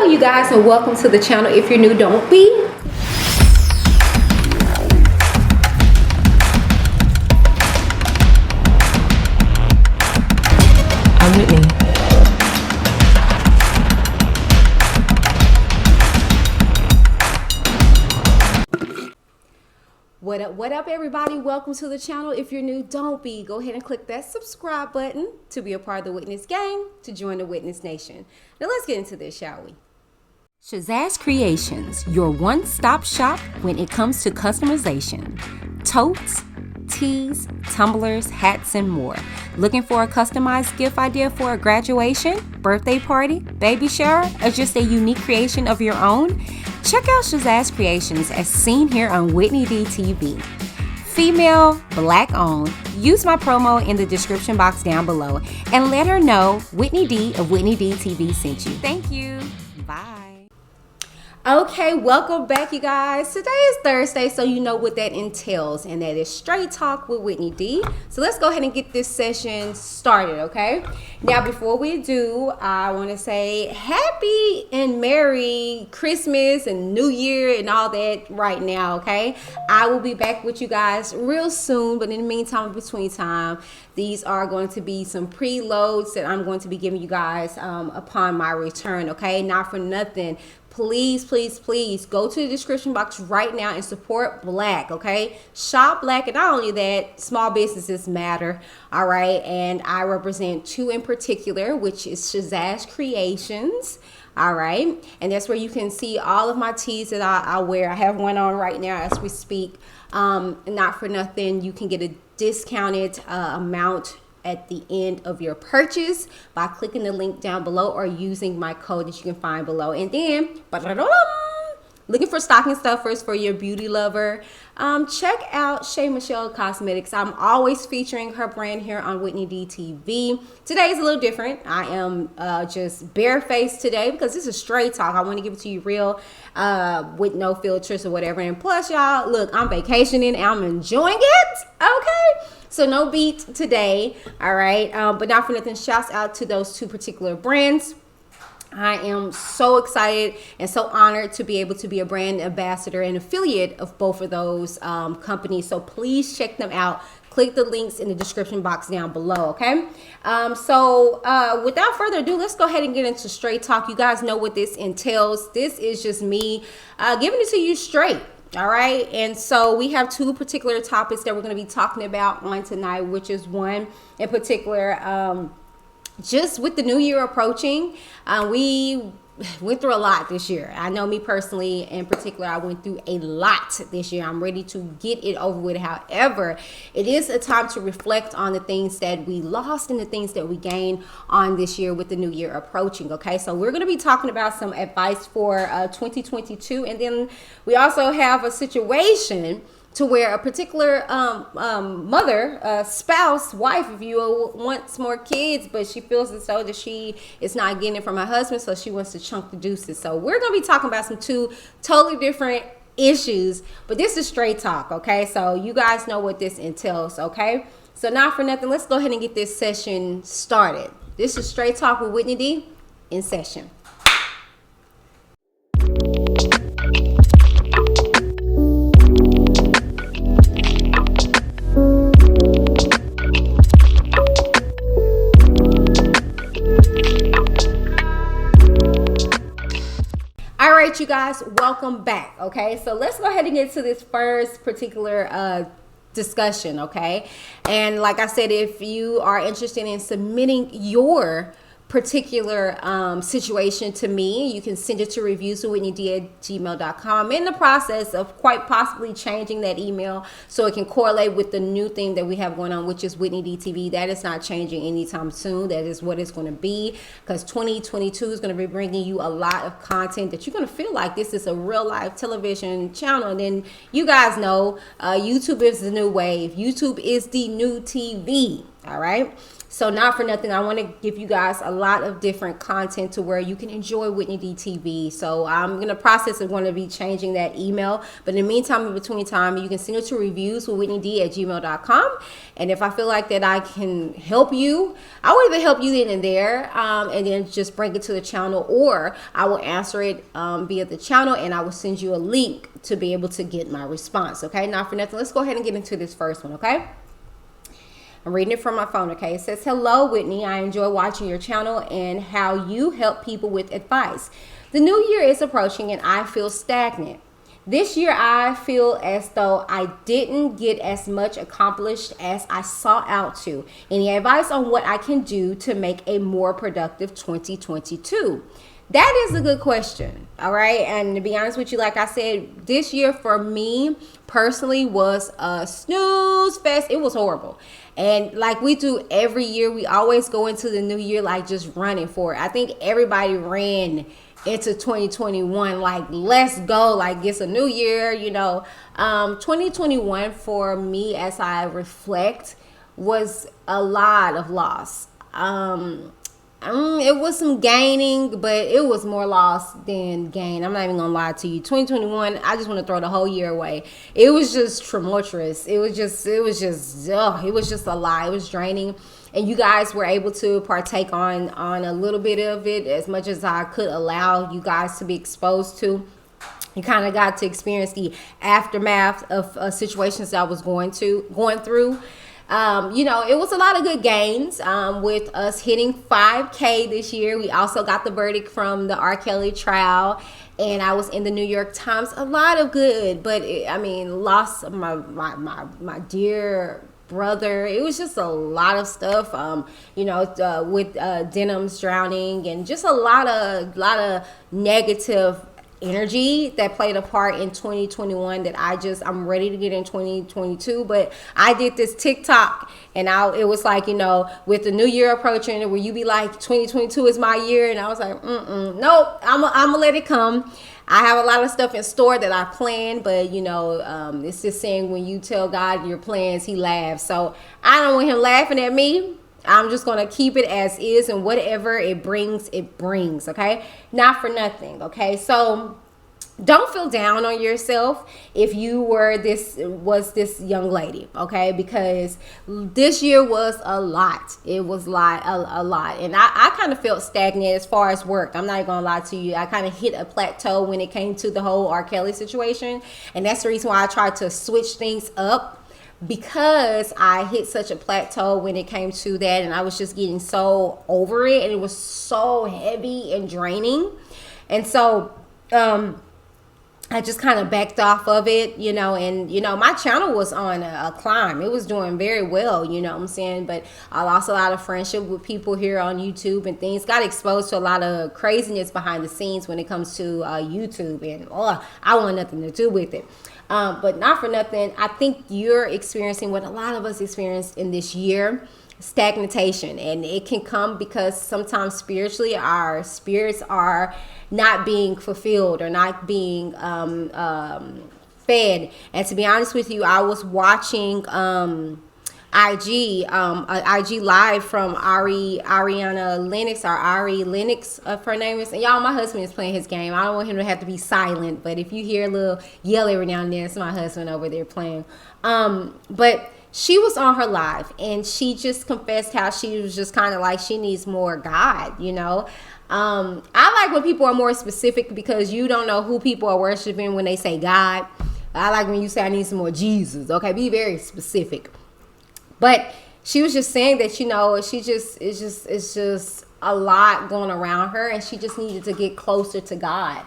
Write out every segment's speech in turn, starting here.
Hello you guys, and welcome to the channel. If you're new, don't be. I'm Whitney. What up everybody? Welcome to the channel. If you're new, don't be. Go ahead and click that subscribe button to be a part of the Witness gang, to join the Witness Nation. Now let's get into this, shall we? Shazazz Creations, your one-stop shop when it comes to customization. Totes, tees, tumblers, hats, and more. Looking for a customized gift idea for a graduation, birthday party, baby shower, or just a unique creation of your own? Check out Shazazz Creations as seen here on Whitney D TV. Female, black owned. Use my promo in the description box down below and let her know Whitney D of Whitney D TV sent you. Thank you. Bye. Okay, welcome back you guys. Today is Thursday, so you know what that entails, and that is Straight Talk with Whitney D. So let's go ahead and get this session started, okay? Now before we do, I want to say happy and merry Christmas and New Year and all that right now, okay? I will be back with you guys real soon, but in the meantime, in between time, these are going to be some preloads that I'm going to be giving you guys upon my return, okay? Not for nothing. Please, please, please go to the description box right now and support Black, okay? Shop Black, and not only that, small businesses matter, all right? And I represent two in particular, which is Shazazz Creations, all right? And that's where you can see all of my tees that I wear. I have one on right now as we speak. Not for nothing, you can get a discounted amount at the end of your purchase by clicking the link down below or using my code that you can find below. And then looking for stocking stuffers for your beauty lover, check out Shay Michelle Cosmetics. I'm always featuring her brand here on Whitney D TV. Today is a little different. I am just barefaced today because this is straight talk. I want to give it to you real, with no filters or whatever. And plus, y'all, look, I'm vacationing. I'm enjoying it. Okay. So no beat today, all right? But not for nothing, shouts out to those two particular brands. I am so excited and so honored to be able to be a brand ambassador and affiliate of both of those companies. So please check them out. Click the links in the description box down below, okay? Without further ado, let's go ahead and get into straight talk. You guys know what this entails. This is just me giving it to you straight. All right, and so we have two particular topics that we're going to be talking about on tonight, which is one in particular, just with the new year approaching, we went through a lot this year. I know me personally in particular, I went through a lot this year. I'm ready to get it over with. However, it is a time to reflect on the things that we lost and the things that we gained on this year with the new year approaching. Okay, so we're going to be talking about some advice for 2022, and then we also have a situation to where a particular mother, spouse, wife, if you will, wants more kids, but she feels as though that she is not getting it from her husband, so she wants to chunk the deuces. So we're going to be talking about some two totally different issues, but this is straight talk, okay? So you guys know what this entails, okay? So not for nothing, let's go ahead and get this session started. This is Straight Talk with Whitney D in session. All right, you guys, welcome back. Okay, so let's go ahead and get to this first particular discussion. Okay, and like I said, if you are interested in submitting your particular situation to me, you can send it to reviews@whitneyD@gmail.com. I'm in the process of quite possibly changing that email so it can correlate with the new thing that we have going on, which is Whitney D TV. That is not changing anytime soon. That is what it's going to be, because 2022 is going to be bringing you a lot of content that you're going to feel like this is a real life television channel. And then you guys know YouTube is the new wave. YouTube is the new TV. All right. So not for nothing, I want to give you guys a lot of different content to where you can enjoy Whitney D TV. So I'm going to process of going to be changing that email. But in the meantime, in between time, you can send it to reviews with whitneyd@gmail.com. And if I feel like that I can help you, I will either help you then and there, and then just bring it to the channel, or I will answer it via the channel, and I will send you a link to be able to get my response. Okay, not for nothing. Let's go ahead and get into this first one. Okay. I'm reading it from my phone, okay? It says, hello, Whitney. I enjoy watching your channel and how you help people with advice. The new year is approaching and I feel stagnant. This year, I feel as though I didn't get as much accomplished as I sought out to. Any advice on what I can do to make a more productive 2022? That is a good question, all right? And to be honest with you, like I said, this year for me personally was a snooze fest. It was horrible. And like we do every year, we always go into the new year like just running for it. I think everybody ran into 2021 like, let's go, like it's a new year, you know. 2021 for me, as I reflect, was a lot of loss. It was some gaining, but it was more loss than gain. I'm not even gonna lie to you. 2021, I just want to throw the whole year away. It was just tumultuous. It was just a lot. It was draining. And you guys were able to partake on a little bit of it, as much as I could allow you guys to be exposed to. You kind of got to experience the aftermath of situations that I was going through. You know, it was a lot of good gains with us hitting 5K this year. We also got the verdict from the R. Kelly trial, and I was in the New York Times. A lot of good, but lost my dear brother. It was just a lot of stuff, with Denham's drowning, and just a lot of negative energy that played a part in 2021 that I'm ready to get in 2022. But I did this TikTok, and it was like, with the new year approaching, where you be like, 2022 is my year, and I was like, nope, I'm gonna let it come. I have a lot of stuff in store that I planned, but it's just saying, when you tell God your plans, he laughs. So I don't want him laughing at me. I'm just going to keep it as is, and whatever it brings, okay? Not for nothing, okay? So don't feel down on yourself if you was this young lady, okay? Because this year was a lot. It was a lot. And I kind of felt stagnant as far as work. I'm not even going to lie to you. I kind of hit a plateau when it came to the whole R. Kelly situation. And that's the reason why I tried to switch things up, because I hit such a plateau when it came to that, and I was just getting so over it, and it was so heavy and draining. And so I just kind of backed off of it, and my channel was on a climb. It was doing very well, you know what I'm saying? But I lost a lot of friendship with people here on YouTube, and things got exposed to a lot of craziness behind the scenes when it comes to YouTube, and I want nothing to do with it. But not for nothing, I think you're experiencing what a lot of us experienced in this year, stagnation. And it can come because sometimes spiritually our spirits are not being fulfilled or not being fed. And to be honest with you, I was watching IG live from Ariana Lennox, or Ari Lennox, her name is. And y'all, my husband is playing his game. I don't want him to have to be silent, but if you hear a little yell every now and then, it's my husband over there playing. But she was on her live, and she just confessed how she was just kind of like, she needs more God, I like when people are more specific, because you don't know who people are worshiping when they say God. I like when you say, I need some more Jesus. Okay, be very specific. But she was just saying that, it's just a lot going around her, and she just needed to get closer to God.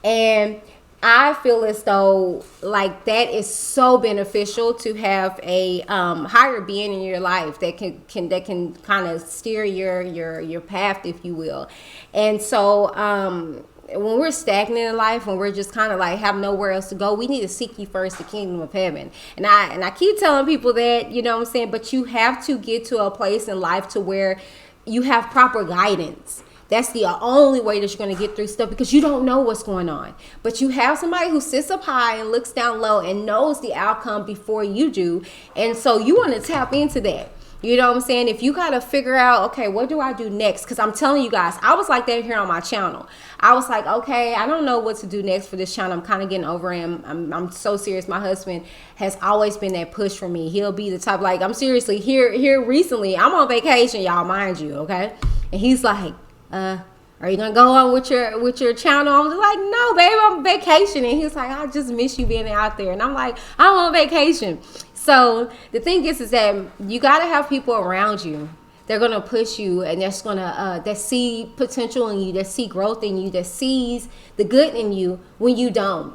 And I feel as though like that is so beneficial to have a higher being in your life that can kind of steer your path, if you will. And so when we're stagnant in life, when we're just kind of like have nowhere else to go, we need to seek ye first the kingdom of heaven. And I keep telling people that, you know what I'm saying, but you have to get to a place in life to where you have proper guidance. That's the only way that you're going to get through stuff, because you don't know what's going on. But you have somebody who sits up high and looks down low and knows the outcome before you do. And so you want to tap into that. You know what I'm saying? If you got to figure out, okay, what do I do next? Because I'm telling you guys, I was like that here on my channel. I was like, okay, I don't know what to do next for this channel. I'm kind of getting over him. I'm so serious. My husband has always been that push for me. He'll be the type, like, I'm seriously here recently. I'm on vacation, y'all, mind you, okay? And he's like, are you gonna go on with your channel? I'm just like, no, babe, I'm on vacation. And he's like, I just miss you being out there. And I'm like, I'm on vacation. So the thing is that you gotta have people around you. They're gonna push you, and that's gonna that see potential in you, that see growth in you, that sees the good in you when you don't.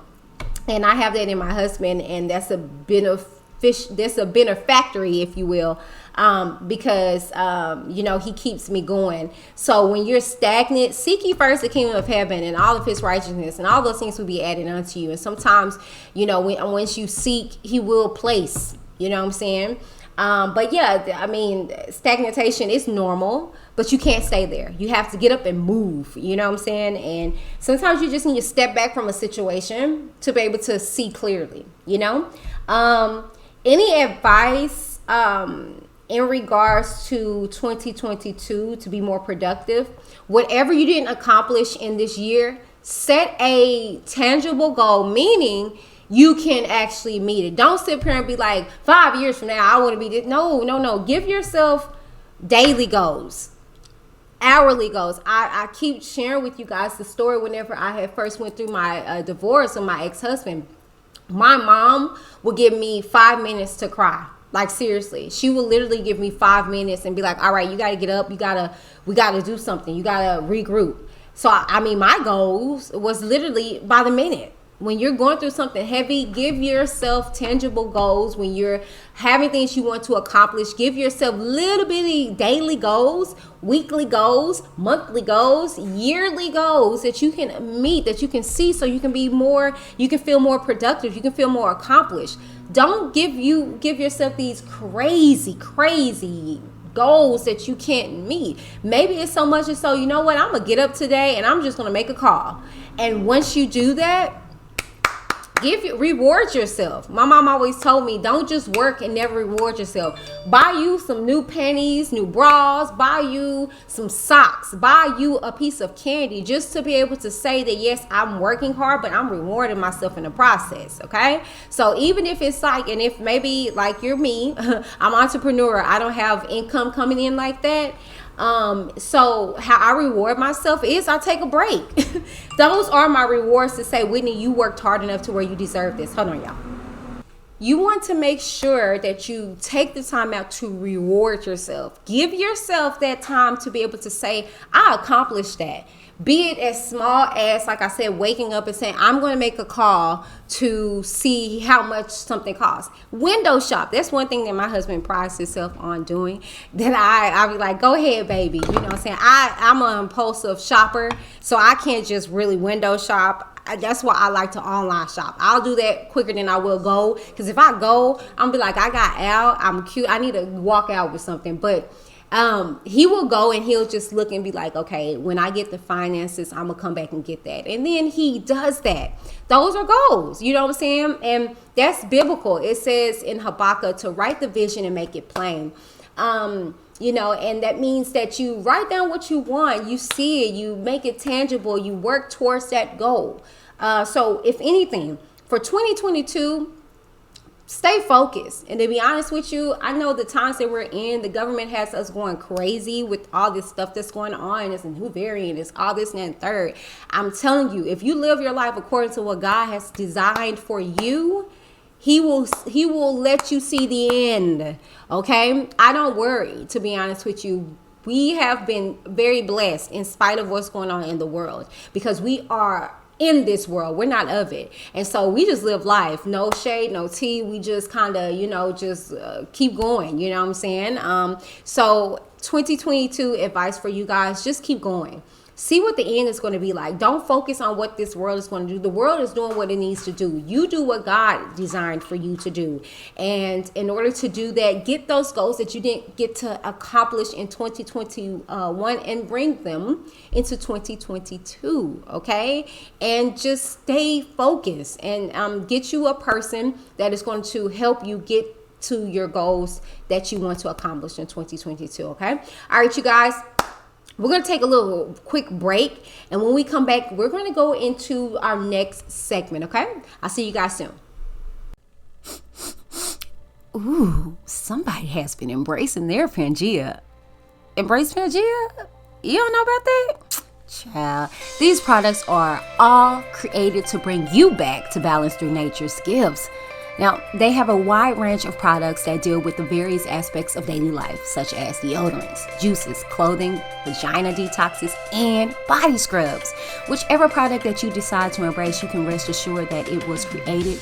And I have that in my husband, and that's a benefactory, if you will, because you know, he keeps me going. So when you're stagnant, seek ye first the kingdom of heaven and all of his righteousness, and all those things will be added unto you. And sometimes, you know, once you seek, he will place, you know what I'm saying? But yeah, I mean, stagnation is normal, but you can't stay there. You have to get up and move, you know what I'm saying? And sometimes you just need to step back from a situation to be able to see clearly, you know? Any advice in regards to 2022 to be more productive? Whatever you didn't accomplish in this year, set a tangible goal, meaning you can actually meet it. Don't sit here and be like, 5 years from now, I want to be this. No. Give yourself daily goals, hourly goals. I keep sharing with you guys the story whenever I had first went through my divorce with my ex-husband. My mom would give me 5 minutes to cry. Like, seriously, she would literally give me 5 minutes and be like, all right, you got to get up. We got to do something. You got to regroup. So, I mean, my goals was literally by the minute. When you're going through something heavy, give yourself tangible goals. When you're having things you want to accomplish, give yourself little bitty daily goals, weekly goals, monthly goals, yearly goals that you can meet, that you can see, so you can be more, you can feel more productive, you can feel more accomplished. Don't give yourself these crazy goals that you can't meet. Maybe it's so much as so, you know what, I'm gonna get up today and I'm just gonna make a call. And once you do that, reward yourself. My mom always told me, don't just work and never reward yourself. Buy you some new panties, new bras, buy you some socks, buy you a piece of candy, just to be able to say that, yes, I'm working hard, but I'm rewarding myself in the process. Okay, so even if it's like, and if maybe like you're me, I'm an entrepreneur, I don't have income coming in like that. So how I reward myself is I take a break. Those are my rewards to say, Whitney, you worked hard enough to where you deserve this. Hold on, y'all. You want to make sure that you take the time out to reward yourself. Give yourself that time to be able to say, I accomplished that. Be it as small as, like I said, waking up and saying, I'm going to make a call to see how much something costs. Window shop. That's one thing that my husband prides himself on doing. That I be like, go ahead, baby. You know what I'm saying? I'm an impulsive shopper, so I can't just really window shop. That's why I like to online shop. I'll do that quicker than I will go. Because if I go, I'm be like, I got out. I'm cute. I need to walk out with something. But he will go and he'll just look and be like, okay, when I get the finances, I'm gonna come back and get that. And then he does that. Those are goals, you know what I'm saying? And that's biblical. It says in Habakkuk to write the vision and make it plain. You know, and that means that you write down what you want, you see it, you make it tangible, you work towards that goal. So if anything, for 2022, stay focused. And to be honest with you, I know the times that we're in, the government has us going crazy with all this stuff that's going on. It's a new variant, it's all this and that and third. I'm telling you, if you live your life according to what God has designed for you, he will let you see the end. Okay, I don't worry, to be honest with you. We have been very blessed in spite of what's going on in the world, because we are in this world, we're not of it. And so we just live life, no shade, no tea. We just kind of, you know, just keep going, you know what I'm saying? So 2022 advice for you guys, just keep going. See what the end is going to be like. Don't focus on what this world is going to do. The world is doing what it needs to do. You do what God designed for you to do. And in order to do that, get those goals that you didn't get to accomplish in 2021 and bring them into 2022, okay? And just stay focused and get you a person that is going to help you get to your goals that you want to accomplish in 2022. Okay. All right, you guys. We're going to take a little quick break. And when we come back, we're going to go into our next segment. Okay. I'll see you guys soon. Ooh, somebody has been embracing their Pangea. Embrace Pangea? You don't know about that? Child, these products are all created to bring you back to balance through nature's gifts. Now, they have a wide range of products that deal with the various aspects of daily life, such as deodorants, juices, clothing, vagina detoxes, and body scrubs. Whichever product that you decide to embrace, you can rest assured that it was created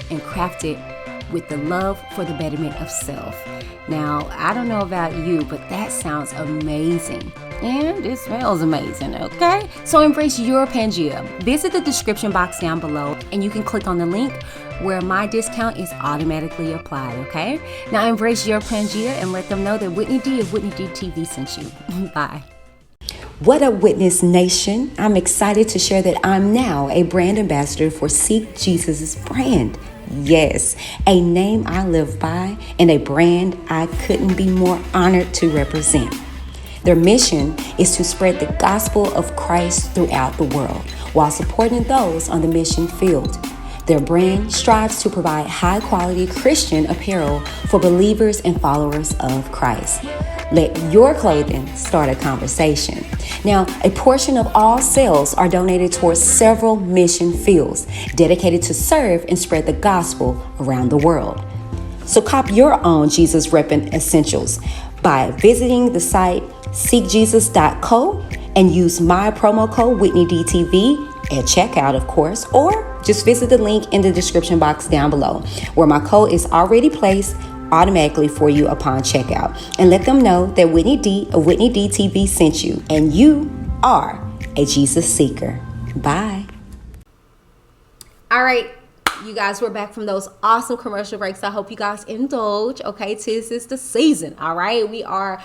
and crafted with the love for the betterment of self. Now, I don't know about you, but that sounds amazing. And it smells amazing, okay? So embrace your Pangea. Visit the description box down below and you can click on the link where my discount is automatically applied, okay? Now embrace your Pangea and let them know that Whitney D of Whitney D TV sent you. Bye. What up, Witness Nation? I'm excited to share that I'm now a brand ambassador for Seek Jesus' brand. Yes, a name I live by and a brand I couldn't be more honored to represent. Their mission is to spread the gospel of Christ throughout the world while supporting those on the mission field. Their brand strives to provide high-quality Christian apparel for believers and followers of Christ. Let your clothing start a conversation. Now, a portion of all sales are donated towards several mission fields dedicated to serve and spread the gospel around the world. So cop your own Jesus Reppin' essentials by visiting the site seekjesus.co and use my promo code WhitneyDTV at checkout, of course, or just visit the link in the description box down below where my code is already placed automatically for you upon checkout, and let them know that Whitney D of Whitney D TV sent you and you are a Jesus seeker. Bye. All right, you guys, we're back from those awesome commercial breaks. I hope you guys indulge. Okay, this is the season. All right, we are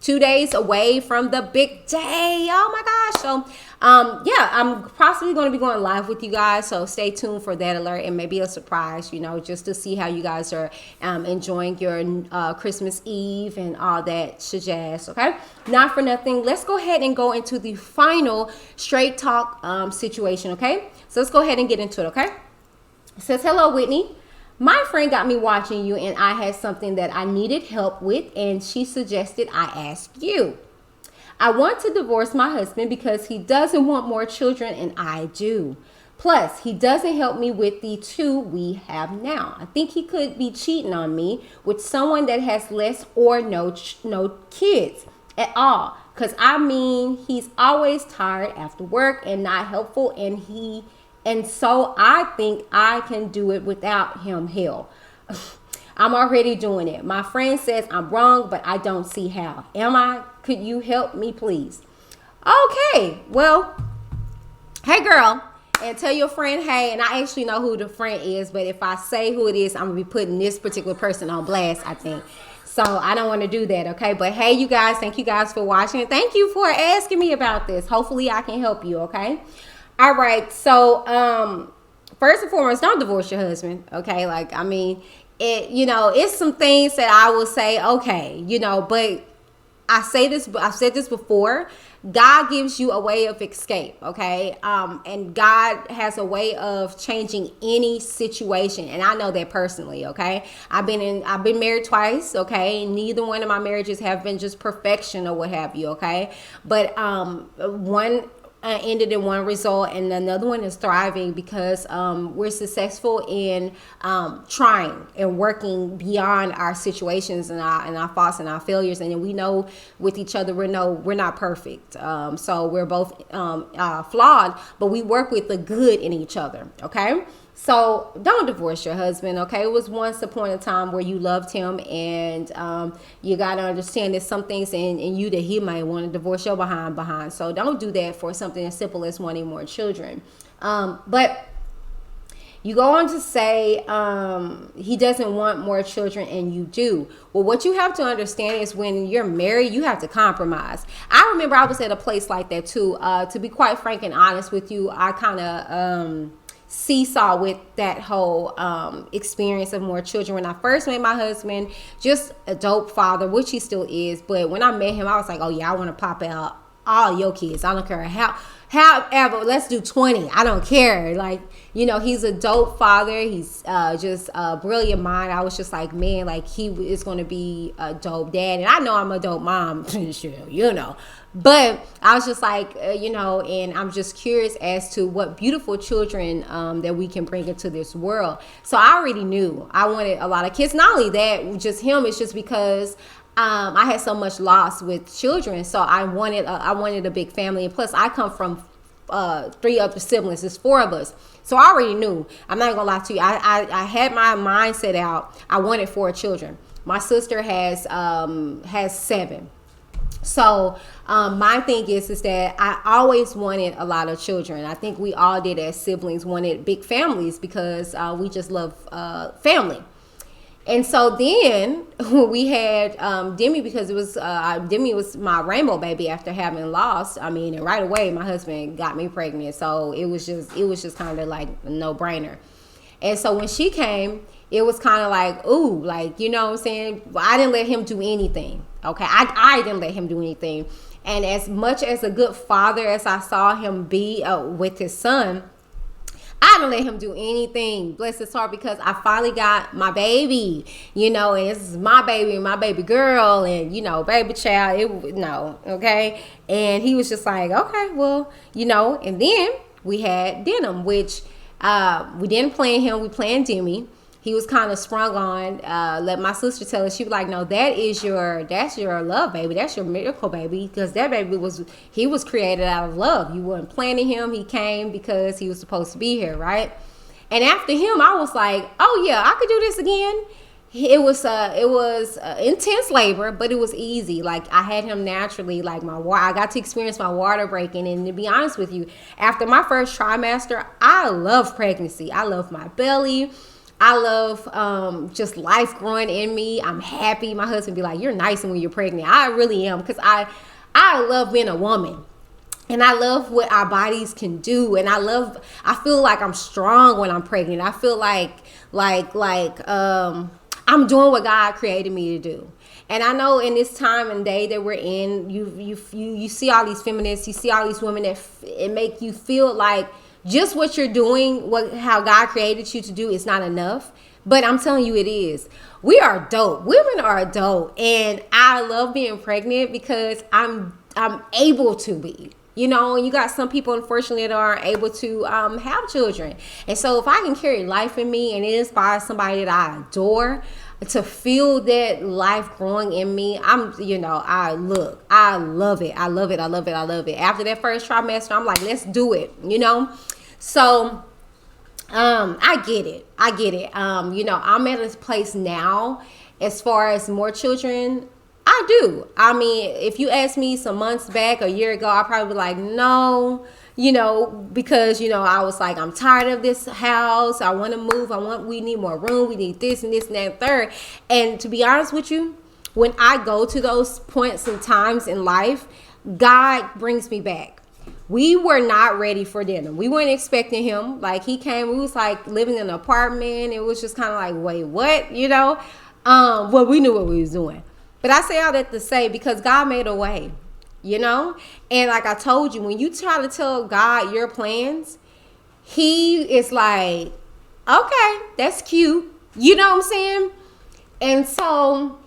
2 days away from the big day. Oh my gosh. So yeah, I'm possibly going to be going live with you guys, so stay tuned for that alert and maybe a surprise, just to see how you guys are enjoying your Christmas Eve and all that jazz. Okay, not for nothing, let's go ahead and go into the final straight talk situation. Okay, so let's go ahead and get into it. Okay, it says, hello Whitney, my friend got me watching you and I had something that I needed help with, and she suggested I ask you. I want to divorce my husband because he doesn't want more children and I do. Plus, he doesn't help me with the 2 we have now. I think he could be cheating on me with someone that has less or no kids at all. Because he's always tired after work and not helpful, and so I think I can do it without him. Hell, I'm already doing it. My friend says I'm wrong, but I don't see how. Am I? Could you help me, please? Okay, well, hey girl, and tell your friend, hey, and I actually know who the friend is, but if I say who it is, I'm gonna be putting this particular person on blast, I think. So I don't want to do that, okay? But hey, you guys, thank you guys for watching. Thank you for asking me about this. Hopefully I can help you, okay? All right, so first and foremost, don't divorce your husband, okay? It's some things that I will say, okay, but I've said this before. God gives you a way of escape, okay? And God has a way of changing any situation, and I know that personally, okay? I've been married twice, okay? Neither one of my marriages have been just perfection or what have you, okay? But one ended in one result and another one is thriving because we're successful in trying and working beyond our situations and our faults and our failures, and then we know with each other we're not perfect, so we're both flawed, but we work with the good in each other, okay? So don't divorce your husband, okay? It was once upon a time where you loved him, and you got to understand there's some things in you that he might want to divorce your behind. So don't do that for something as simple as wanting more children. But you go on to say he doesn't want more children and you do. Well, what you have to understand is when you're married, you have to compromise. I remember I was at a place like that too. To be quite frank and honest with you, I kind of... seesaw with that whole experience of more children. When I first met my husband, just a dope father, which he still is. But when I met him, I was like, oh yeah, I want to pop out all your kids. I don't care however, let's do 20. I don't care. Like, you know, he's a dope father. He's just a brilliant mind. I was just like, man, like he is going to be a dope dad. And I know I'm a dope mom, sure, you know. But I was just like, you know, and I'm just curious as to what beautiful children that we can bring into this world. So I already knew I wanted a lot of kids. Not only that, just him, it's just because I had so much loss with children, so I wanted a big family. And plus, I come from 3 other siblings. There's 4 of us, so I already knew. I'm not gonna lie to you. I had my mindset out. I wanted 4 children. My sister has 7. So my thing is that I always wanted a lot of children. I think we all did as siblings, wanted big families because we just love family. And so then we had Demi, because it was Demi was my rainbow baby after having lost. I mean, and right away my husband got me pregnant, so it was just kind of like a no-brainer. And so when she came, it was kind of like, ooh, like, you know what I'm saying? I didn't let him do anything. Okay, I didn't let him do anything. And as much as a good father as I saw him be with his son, I didn't let him do anything, bless his heart, because I finally got my baby, you know, and this is my baby girl, and, you know, baby child, okay? And he was just like, okay, well, you know, and then we had Denim, which we didn't plan him, we planned Demi. He was kind of sprung on, let my sister tell us, she was like, no, that's your love baby. That's your miracle baby. Because that baby he was created out of love. You weren't planning him. He came because he was supposed to be here, right? And after him, I was like, oh yeah, I could do this again. It was intense labor, but it was easy. Like, I had him naturally, like I got to experience my water breaking. And to be honest with you, after my first trimester, I love pregnancy. I love my belly. I love just life growing in me. I'm happy. My husband be like, you're nice when you're pregnant. I really am, because I love being a woman. And I love what our bodies can do. And I feel like I'm strong when I'm pregnant. I feel like I'm doing what God created me to do. And I know in this time and day that we're in, you see all these feminists, you see all these women that it make you feel like just what you're doing, how God created you to do, is not enough. But I'm telling you, it is. We are dope. Women are dope. And I love being pregnant because I'm able to be. You know, you got some people, unfortunately, that aren't able to have children. And so if I can carry life in me and it inspires somebody that I adore to feel that life growing in me, I love it. I love it. I love it. After that first trimester, I'm like, let's do it, you know? So I get it. You know, I'm at a place now as far as more children. I do. I mean, if you asked me some months back, a year ago, I'd probably be like, no, you know, because, you know, I was like, I'm tired of this house. I want to move. We need more room. We need this and this and that and third. And to be honest with you, when I go to those points and times in life, God brings me back. We were not ready for dinner. We weren't expecting him. Like, he came, we was like living in an apartment. It was just kind of like, wait, what? You know? Well, we knew what we was doing. But I say all that to say, because God made a way, you know? And like I told you, when you try to tell God your plans, he is like, okay, that's cute. You know what I'm saying? And so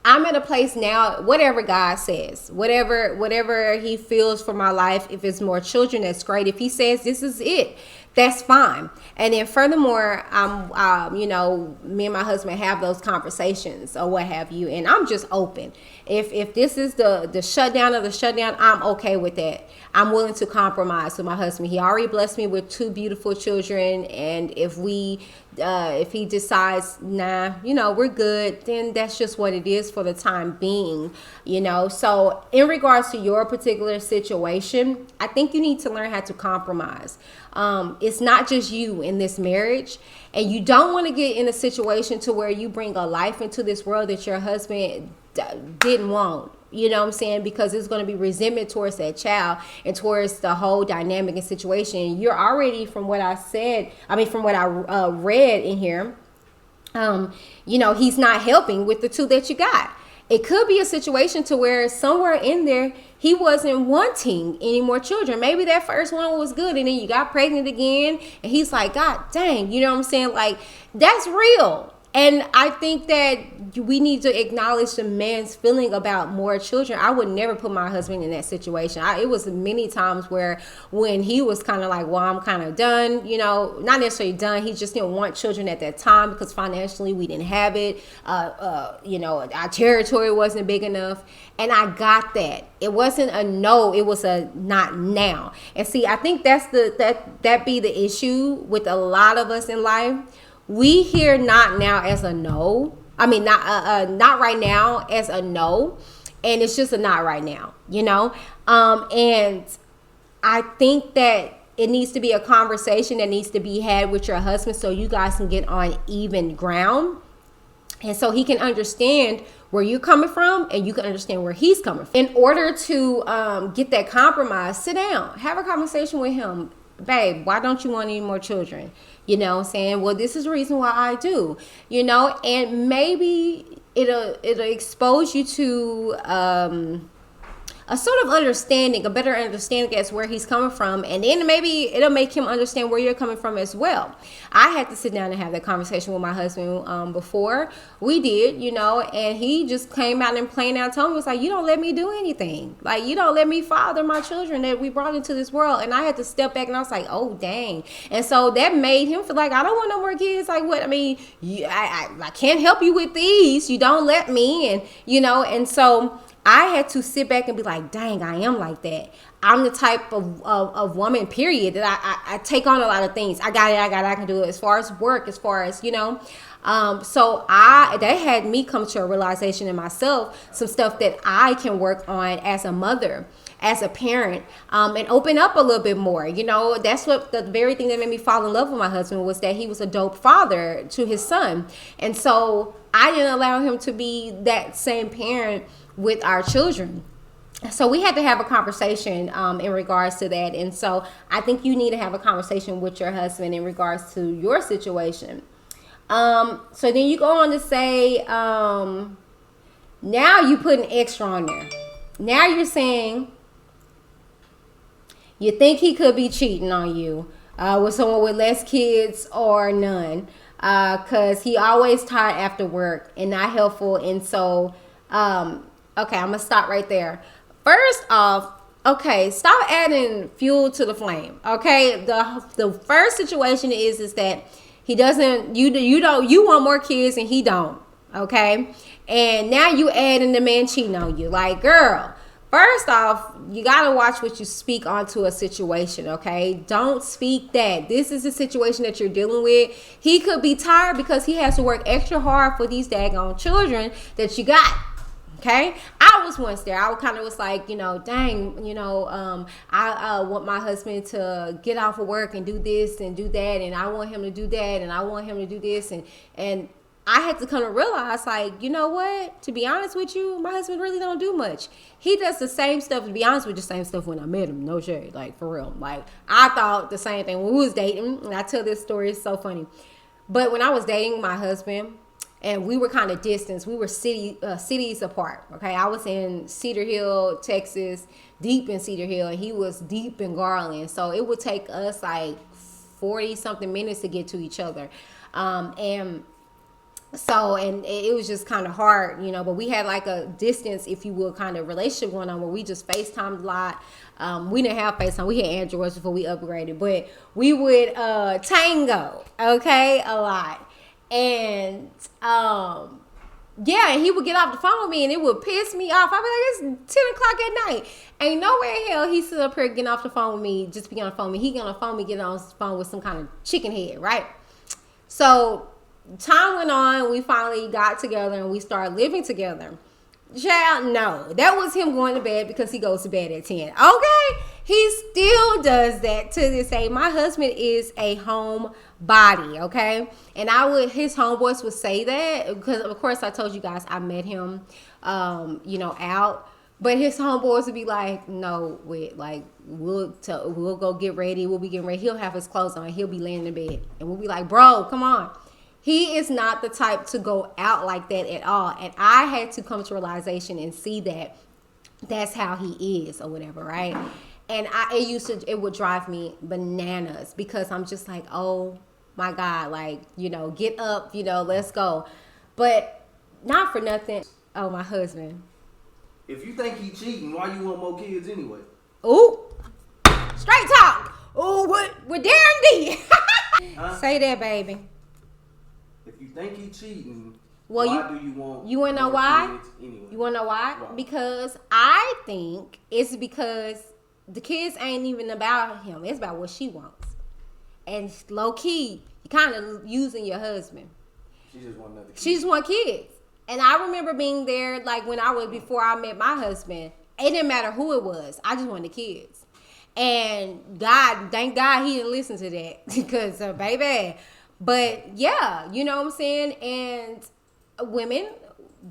I'm at a place now, whatever God says, whatever he feels for my life, if it's more children, that's great. If he says this is it, that's fine. And then furthermore, you know, me and my husband have those conversations or what have you, and I'm just open. If this is the shutdown of the shutdown, I'm okay with that. I'm willing to compromise with my husband. He already blessed me with 2 beautiful children, and if he decides, nah, you know, we're good, then that's just what it is for the time being, you know. So in regards to your particular situation, I think you need to learn how to compromise. It's not just you in this marriage, and you don't want to get in a situation to where you bring a life into this world that your husband didn't want. You know what I'm saying? Because it's going to be resentment towards that child and towards the whole dynamic and situation. You're already, from what I said, from what I read in here, he's not helping with the two that you got. It could be a situation to where somewhere in there he wasn't wanting any more children. Maybe that first one was good and then you got pregnant again and he's like, God dang, you know what I'm saying? Like, that's real. And I think that we need to acknowledge the man's feeling about more children. I would never put my husband in that situation. It was many times where when he was kind of like, well, I'm kind of done, not necessarily done. He just didn't want children at that time because financially we didn't have it. Our territory wasn't big enough. And I got that. It wasn't a no, it was a not now. And see, I think that be the issue with a lot of us in life. We hear not now as a no. Not right now as a no. And it's just a not right now, and I think that it needs to be a conversation that needs to be had with your husband so you guys can get on even ground. And so he can understand where you're coming from and you can understand where he's coming from. In order to get that compromise, sit down, have a conversation with him. Babe, why don't you want any more children? You know what I'm saying? Well, this is the reason why I do, and maybe it'll expose you to a sort of understanding, a better understanding as where he's coming from. And then maybe it'll make him understand where you're coming from as well. I had to sit down and have that conversation with my husband before we did, and he just came out and plain out told me, was like, you don't let me do anything. Like, you don't let me father my children that we brought into this world. And I had to step back and I was like, oh, dang. And so that made him feel like, I don't want no more kids. Like, what? I can't help you with these. You don't let me. And, and so I had to sit back and be like, dang, I am like that. I'm the type of woman, period, that I take on a lot of things. I can do it as far as work, as far as, so that had me come to a realization in myself, some stuff that I can work on as a mother, as a parent, and open up a little bit more. That's what the very thing that made me fall in love with my husband was that he was a dope father to his son. And so I didn't allow him to be that same parent with our children. So we had to have a conversation in regards to that. And so I think you need to have a conversation with your husband in regards to your situation. So then you go on to say, now you put an extra on there. Now you're saying you think he could be cheating on you with someone with less kids or none, because he always tired after work and not helpful. And so okay, I'm going to stop right there. First off, okay, stop adding fuel to the flame. Okay, the first situation is that he doesn't, you want more kids and he don't. Okay, and now you adding the man cheating on you. Like, girl, first off, you got to watch what you speak onto a situation. Okay, don't speak that. This is a situation that you're dealing with. He could be tired because he has to work extra hard for these daggone children that you got. Okay, I was once there. I kind of was like, dang, I want my husband to get off of work and do this and do that, and I want him to do that, and I want him to do this, and I had to kind of realize, like, you know what? To be honest with you, my husband really don't do much. He does the same stuff. To be honest with you, the same stuff when I met him. No shade, like, for real. Like, I thought the same thing when we was dating, and I tell this story, it's so funny. But when I was dating my husband, and we were kind of distant. We were cities apart. Okay, I was in Cedar Hill, Texas, deep in Cedar Hill, and he was deep in Garland. So it would take us like 40 something minutes to get to each other, and it was just kind of hard, But we had like a distance, if you will, kind of relationship going on where we just FaceTimed a lot. We didn't have FaceTime. We had Androids before we upgraded, but we would tango, okay, a lot. And and he would get off the phone with me and it would piss me off. I'd be like, it's 10 o'clock at night. Ain't no way in hell he's sitting up here getting off the phone with me, just be on the phone with me. He get on the phone with me, get on the phone with some kind of chicken head, right? So time went on, we finally got together and we started living together. Child, no, that was him going to bed because he goes to bed at 10. Okay, he still does that to this day. My husband is a home body, okay, and his homeboys would say that because, of course, I told you guys I met him, out But his homeboys would be like, no, wait, like we'll go get ready. We'll be getting ready. He'll have his clothes on. He'll be laying in bed, and we'll be like, bro, come on. He is not the type to go out like that at all. And I had to come to realization and see that that's how he is or whatever, right? And it would drive me bananas because I'm just like, oh my God, like, get up, let's go. But not for nothing. Oh, my husband. If you think he cheating, why you want more kids anyway? Ooh, straight talk. Ooh, what Darren did. Huh? Say that, baby. If you think he cheating, well, why do you want? You want to know why? Anyway? You want to know why? Right. Because I think it's because the kids ain't even about him. It's about what she wants. And low key, you kind of using your husband. She just want another kid. She just want kids. And I remember being there, like before I met my husband. It didn't matter who it was. I just wanted kids. And thank God he didn't listen to that because, baby. But yeah, you know what I'm saying? And women,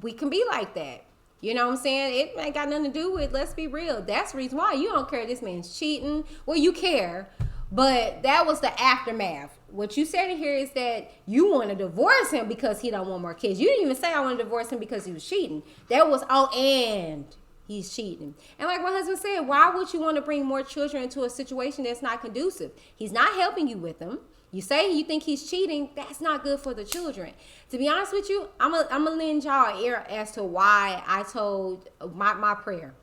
we can be like that. You know what I'm saying? It ain't got nothing to do with, let's be real. That's the reason why you don't care this man's cheating. Well, you care, but that was the aftermath. What you said in here is that you want to divorce him because he don't want more kids. You didn't even say I want to divorce him because he was cheating. That was, and he's cheating. And like my husband said, why would you want to bring more children into a situation that's not conducive? He's not helping you with them. You say you think he's cheating, that's not good for the children. To be honest with you, I'm gonna lend y'all ear as to why I told my prayer.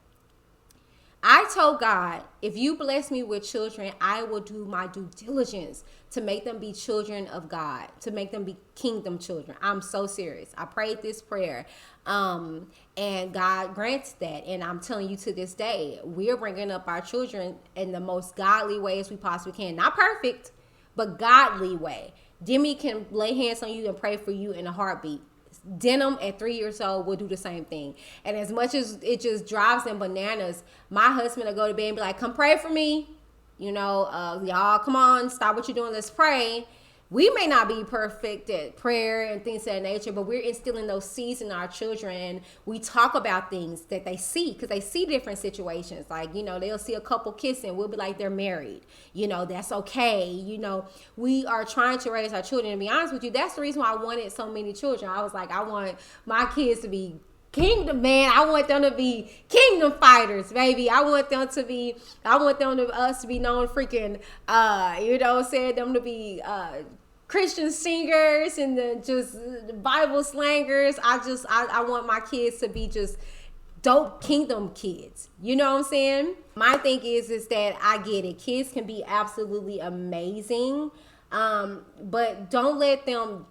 I told God, if you bless me with children, I will do my due diligence to make them be children of God, to make them be kingdom children. I'm so serious. I prayed this prayer, and God grants that. And I'm telling you, to this day, we're bringing up our children in the most godly ways we possibly can. Not perfect, but godly way. Demi can lay hands on you and pray for you in a heartbeat. Denim at 3 years old will do the same thing. And as much as it just drives them bananas, my husband will go to bed and be like, come pray for me. Y'all, come on, stop what you're doing. Let's pray. We may not be perfect at prayer and things of that nature, but we're instilling those seeds in our children. And we talk about things that they see, because they see different situations. Like, they'll see a couple kissing. We'll be like, they're married. That's okay. We are trying to raise our children. To be honest with you, that's the reason why I wanted so many children. I was like, I want my kids to be kingdom, man. I want them to be kingdom fighters, baby. I want us to be known freaking, them to be Christian singers and just Bible slangers. I want my kids to be just dope kingdom kids. You know what I'm saying? My thing is that I get it. Kids can be absolutely amazing, but don't let them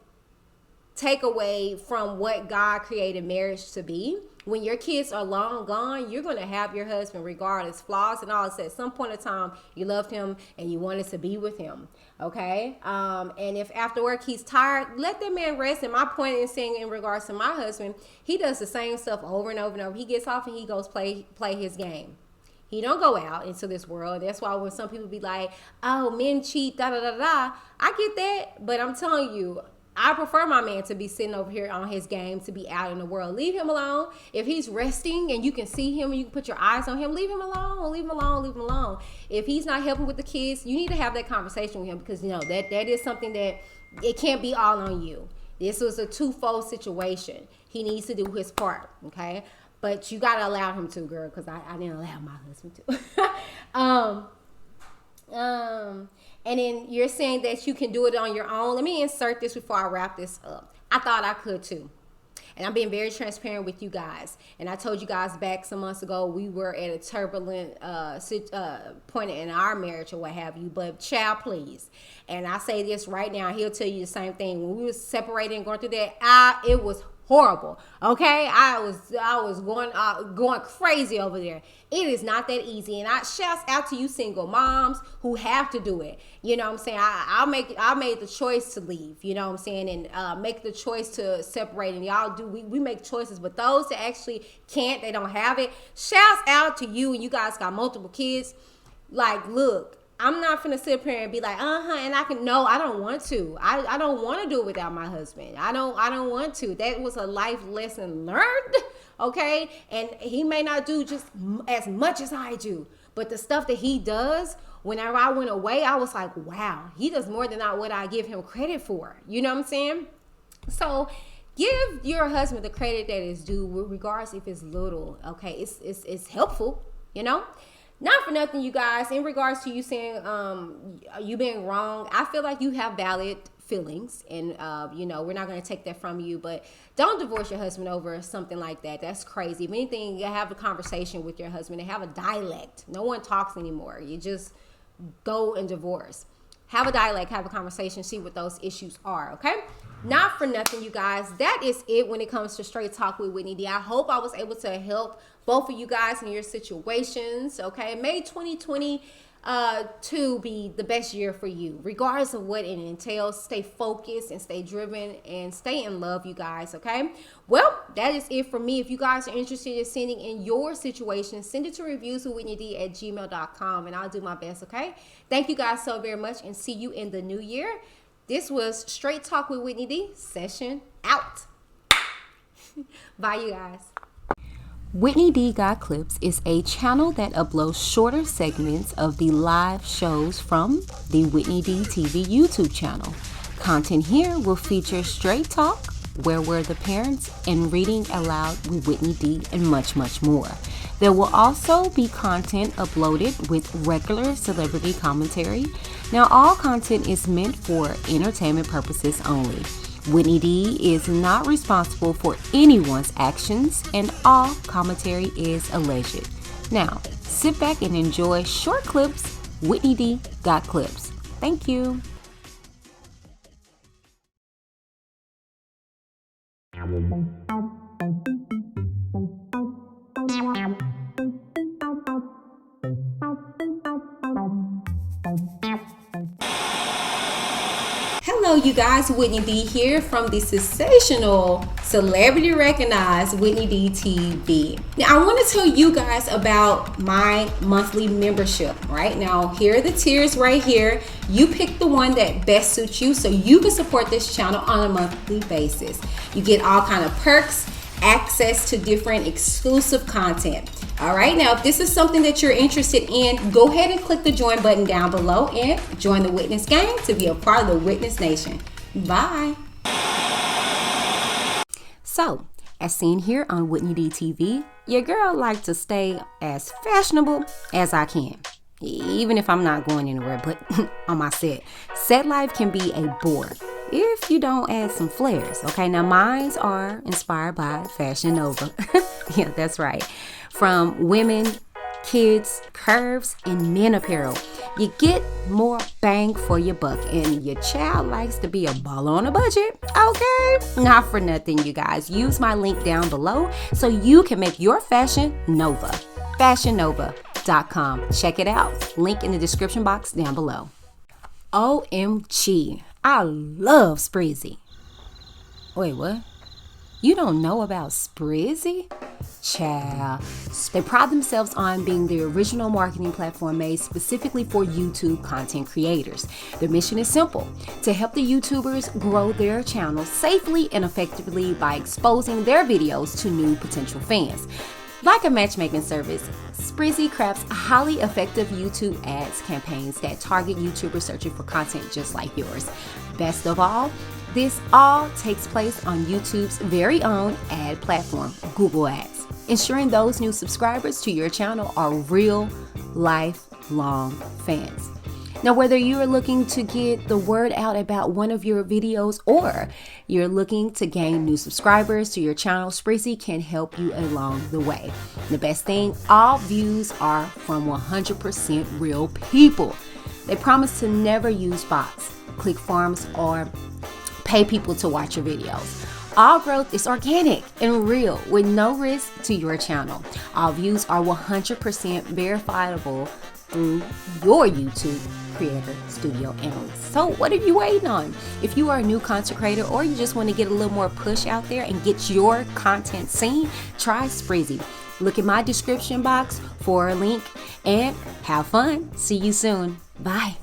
take away from what God created marriage to be. When your kids are long gone, you're going to have your husband regardless, flaws and all. So at some point in time, you loved him and you wanted to be with him. Okay. And if after work he's tired, let that man rest. And my point is saying in regards to my husband, he does the same stuff over and over and over. He gets off and he goes play his game. He don't go out into this world. That's why when some people be like, oh, men cheat, da da da da. I get that, but I'm telling you, I prefer my man to be sitting over here on his game, to be out in the world. Leave him alone. If he's resting and you can see him and you can put your eyes on him, leave him alone, leave him alone, leave him alone. If he's not helping with the kids, you need to have that conversation with him, because that is something that it can't be all on you. This was a twofold situation. He needs to do his part, okay? But you got to allow him to, girl, because I didn't allow my husband to. And then you're saying that you can do it on your own. Let me insert this before I wrap this up. I thought I could too. And I'm being very transparent with you guys. And I told you guys back some months ago, we were at a turbulent point in our marriage or what have you. But child, please. And I say this right now. He'll tell you the same thing. When we were separated and going through that, it was horrible. Okay, I was going crazy over there. It is not that easy, and I shouts out to you single moms who have to do it. You know what I'm saying? I made the choice to leave. You know what I'm saying? And make the choice to separate. And y'all do. We make choices, but those that actually can't, they don't have it. Shouts out to you, and you guys got multiple kids. Like, look. I'm not finna sit up here and be like, and I don't want to. I don't want to do it without my husband. I don't want to. That was a life lesson learned okay? And he may not do just as much as I do, but the stuff that he does, whenever I went away, I was like, wow, he does more than what I give him credit for. You know what I'm saying? So give your husband the credit that is due, regardless if it's little, okay? It's helpful, you know? Not for nothing, you guys, in regards to you saying you being wrong, I feel like you have valid feelings, and we're not going to take that from you, but don't divorce your husband over something like that. That's crazy. If anything, you have a conversation with your husband and have a dialect. No one talks anymore. You just go and divorce. Have a dialect, have a conversation, see what those issues are, okay? Not for nothing, you guys. That is it when it comes to Straight Talk with Whitney D. I hope I was able to help both of you guys in your situations, okay? May 2020 to be the best year for you, regardless of what it entails. Stay focused and stay driven and stay in love, you guys, okay? Well, that is it for me. If you guys are interested in sending in your situation, send it to reviewswithwhitneyd@gmail.com and I'll do my best, okay? Thank you guys so very much and see you in the new year. This was Straight Talk with Whitney D. Session out. Bye, you guys. Whitney D Got Clips is a channel that uploads shorter segments of the live shows from the Whitney D TV YouTube channel. Content here will feature straight talk, Where Were the Parents, and Reading Aloud with Whitney D, and much, much more. There will also be content uploaded with regular celebrity commentary. Now, all content is meant for entertainment purposes only. Whitney D is not responsible for anyone's actions, and all commentary is alleged. Now, sit back and enjoy short clips. Whitney D Got Clips. Thank you. Hello, you guys. Whitney D here from the sensational, celebrity recognized Whitney D TV. Now, I want to tell you guys about my monthly membership. Right now, here are the tiers right here. You pick the one that best suits you so you can support this channel on a monthly basis. You get all kind of perks, access to different exclusive content. All right, now if this is something that you're interested in, go ahead and click the join button down below and join the Witness gang to be a part of the Witness Nation. Bye. So, as seen here on Whitney D TV, your girl likes to stay as fashionable as I can, even if I'm not going anywhere but on my set. Set life can be a bore if you don't add some flares. Okay, now mines are inspired by Fashion Nova. Yeah, that's right. From women, kids, curves, and men apparel, you get more bang for your buck, and your child likes to be a baller on a budget. Okay, not for nothing, you guys. Use my link down below so you can make your fashion Nova. FashionNova.com. Check it out. Link in the description box down below. OMG, I love Sprizzy. Wait, what? You don't know about Sprizzy? Child. They pride themselves on being the original marketing platform made specifically for YouTube content creators. Their mission is simple: to help the YouTubers grow their channels safely and effectively by exposing their videos to new potential fans. Like a matchmaking service, Sprizzy crafts highly effective YouTube ads campaigns that target YouTubers searching for content just like yours. Best of all, this all takes place on YouTube's very own ad platform, Google Ads, ensuring those new subscribers to your channel are real, lifelong fans. Now, whether you're looking to get the word out about one of your videos or you're looking to gain new subscribers to your channel, Sprizzy can help you along the way. The best thing, all views are from 100% real people. They promise to never use bots, click farms, or pay people to watch your videos. All growth is organic and real with no risk to your channel. All views are 100% verifiable through your YouTube Creator Studio analyst. So what are you waiting on? If you are a new content creator or you just want to get a little more push out there and get your content seen, try Sprizzy. Look in my description box for a link and have fun. See you soon. Bye.